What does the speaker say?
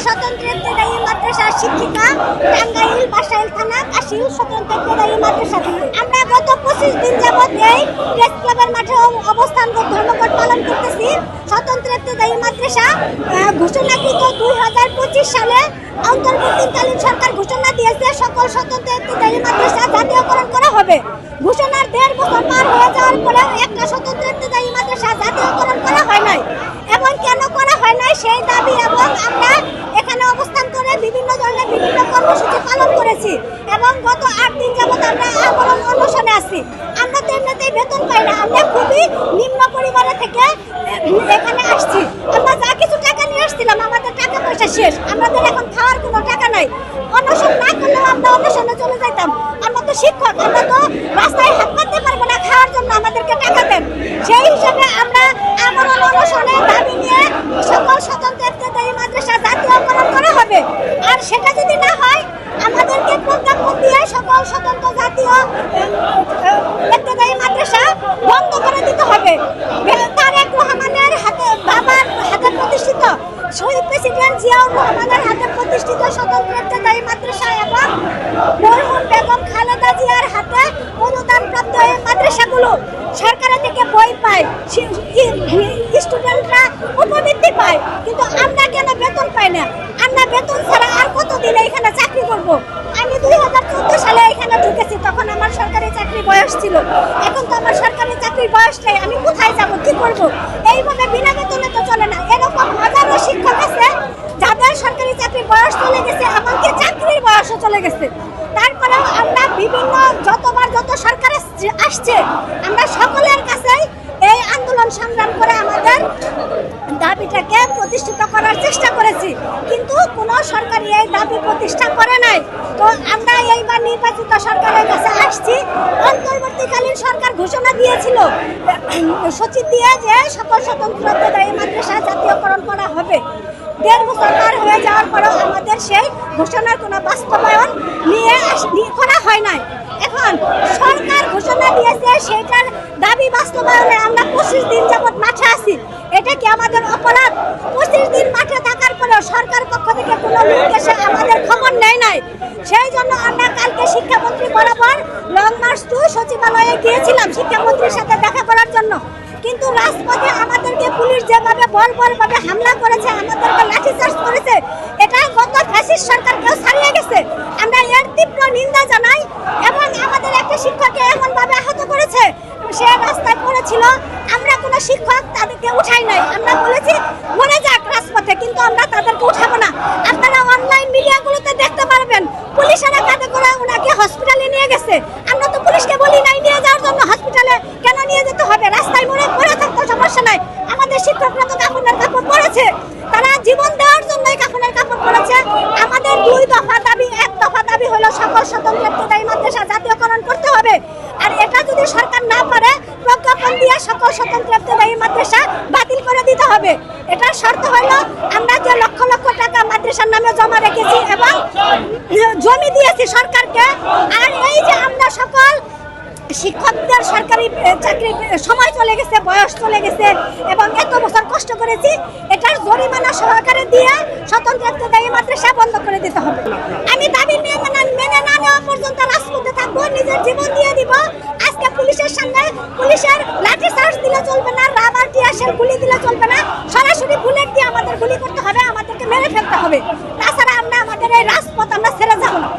স্বতন্ত্র ইবতেদায়ী মাদ্রাসার শিক্ষিকা, টাঙ্গাইল বাসাইল থানা কাশিল স্বতন্ত্র ইবতেদায়ী মাদ্রাসা থেকে। আমরা গত 25 দিন যাবত এই প্রেস ক্লাবের মাঠে অবস্থান ধর্মঘট পালন করতেছি। স্বতন্ত্র ইবতেদায়ী মাদ্রাসা ঘোষণাকৃত 2025 সালে অন্তর্বর্তীকালীন সরকার ঘোষণা দিয়েছে সকল স্বতন্ত্র ইবতেদায়ী মাদ্রাসা জাতীয়করণ করা হবে। ঘোষণার 1.5 বছর পার হয়ে যাওয়ার পরে একটা স্বতন্ত্র ইবতেদায়ী মাদ্রাসা জাতীয়করণ করা হয় নাই। এবং কেন করা হয় নাই সেই দাবি এবং আমরা এখানে অবস্থান করে বিভিন্ন ধরনের বিভিন্ন কর্মসূচি পালন করেছি এবং গত 8 দিন যাবত আমরা আন্দোলন অনশনে আছি। আমরা তো এমনিতেই বেতন পাই না, আমরা খুবই নিম্ন পরিবারে থেকে এখানে আসছি। আমরা যা কিছু টাকা নিয়ে আসছিলাম আমাদের টাকা পয়সা শেষ, আমাদের এখন খাওয়ার কোনো টাকা নাই। অনশন না করলেও আমরা অনশনে চলে যাইতাম। আমরা তো শিক্ষক, আমরা তো রাস্তায় হাত পাততে পারবো না, খাওয়ার জন্য আমাদেরকে টাকা দেন। সেই হিসাবে আমরা আন্দোলন অনশনে দাবি নিয়ে সকল স্বতন্ত্র ইবতেদায়ী মাদ্রাসা জাতীয়করণ করা হবে। আর সেটা যদি না হয় আমাদেরকে প্রজ্ঞাপন দিয়ে সকল স্বতন্ত্র জাতীয় ইবতেদায়ী মাদ্রাসা বন্ধ করে দিতে হবে। তারেক রহমানের বাবার হাতে প্রতিষ্ঠিত শহীদ প্রেসিডেন্ট জিয়াউর রহমানের হাতে প্রতিষ্ঠিত স্বতন্ত্র ইবতেদায়ী মাদ্রাসা এবং মরহুম বেগম খালেদা জিয়ার হাতে অনুদানপ্রাপ্ত এই মাদ্রাসাগুলো সরকারের থেকে বই পায়, স্টুডেন্টরা উপবৃত্তি পায়, কিন্তু আমরা কেন বেতন পাই না? আমরা বেতন ছাড়া আর কতদিন এখানে চাকরি করব? আমি 2014 সালে এখানে ঢুকেছি, তখন আমার সরকারি চাকরি বয়স ছিল। এখন তো আমার সরকারি চাকরির বয়স নেই, আমি কোথায় যাব, কি করব? এইভাবে বিনা বেতনে তো চলে না। এরকম হাজারো শিক্ষক আছে যাদের সরকারি চাকরির বয়স চলে গেছে, এমনকি চাকরির বয়সও চলে গেছে। তারপরেও আমরা বিভিন্ন যতবার যত সরকার আসছে আমরা সকলের কাছেই এই আন্দোলন সংগ্রাম করে আমাদের দাবিটাকে প্রতিষ্ঠিত করার চেষ্টা করেছি, কিন্তু কোনো সরকারই এই দাবি প্রতিষ্ঠা করে নাই। তো আমরা এইবার নির্বাচিত সরকারের কাছে আসছি। অন্তর্বর্তীকালীন সরকার ঘোষণা দিয়েছিল সচিব দিয়ে যে সকল স্বতন্ত্র ইবতেদায়ী মাদ্রাসা জাতীয়করণ করা হবে। 1.5 বছর পার হয়ে যাওয়ার পরেও আমাদের সেই ঘোষণার কোনো বাস্তবায়ন করা হয় নাই। এখন সরকার ঘোষণা দিয়েছে সেটার দাবি বাস্তবায়নে আমরা 25 দিন যাবত মাঠে আছি। এটা কি আমাদের অপরাধ? 25 দিন মাঠে থাকার পরেও সরকার পক্ষ থেকে কোনো লোক এসে আমাদের খবর নেয় নাই। সেই জন্য আমরা কালকে শিক্ষামন্ত্রী বরাবর লং মার্চ টু সচিবালয়ে গিয়েছিলাম শিক্ষামন্ত্রীর সাথে দেখা করার জন্য, কিন্তু রাজপথে আমাদেরকে পুলিশ যেভাবে বলভাবে হামলা করেছে, আমাদেরকে লাঠিচার্জ করেছে, এটা গত ফ্যাসিস্ট সরকারকেও ছাড়িয়ে গেছে। আমরা এর তীব্র নিন্দা জানাই। এবং আমাদের একটা শিক্ষককে এমনভাবে আহত করেছে, সে রাস্তায় পড়েছিল, আমরা কোনো শিক্ষক তাদেরকে উঠাই নাই। আমরা বলেছি মরে যাক রাজপথে, কিন্তু আমরা তাদেরকে উঠাবো না। আপনারা অনলাইন মিডিয়াগুলোতে দেখতে পারবেন পুলিশেরা কাঁধে করে ওনাকে হসপিটালে নিয়ে গেছে। আমরা তো পুলিশকে বলি নাই নিয়ে যাওয়ার জন্য, হসপিটালে কেন নিয়ে যেতে হবে? রাস্তায় পড়ে থাকতো সমস্যা নাই। আমাদের শিক্ষকরা তো কাফনের কাপড় পরেছে, তারা জীবন দেওয়ার জন্যই কাফনের কাপড় পরেছে। আমাদের 2 দফা দাবি, 1 দফা দাবি হলো সকল স্বতন্ত্র ইবতেদায়ী মাদ্রাসা জাতীয়করণ করতে হবে। আর এটা যদি সরকার না পারে প্রজ্ঞাপন দিয়ে সকল স্বতন্ত্র ইবতেদায়ী মাদ্রাসা বাতিল করে দিতে হবে। এটার শর্ত হলো আমরা যে লক্ষ লক্ষ টাকা মাদ্রাসার নামে জমা রেখেছি এবং জমি দিয়েছি সরকারকে, আর এই যে আমরা সকল শিক্ষকদের সরকারি চাকরি সময় চলে গেছে, বয়স চলে গেছে এবং এত বছর কষ্ট করেছি, এটার জরিমানা সহকারে দিয়ে স্বতন্ত্র ইবতেদায়ী মাদ্রাসা বন্ধ করে দিতে হবে। আমি দাবি মেনে না নেওয়া পর্যন্ত রাজপথে থাকবো, নিজের জীবন দিয়ে দিব। আজকে পুলিশের সামনে পুলিশের লাঠি চার্জ দিলে চলবে না, রাবার টিয়ারশেল গুলি দিলে চলবে না, সরাসরি বুলেট দিয়ে আমাদের গুলি করতে হবে, আমাদেরকে মেরে ফেলতে হবে। তাছাড়া আমরা আমাদের এই রাজপথ আমরা ছেড়ে যাবো না।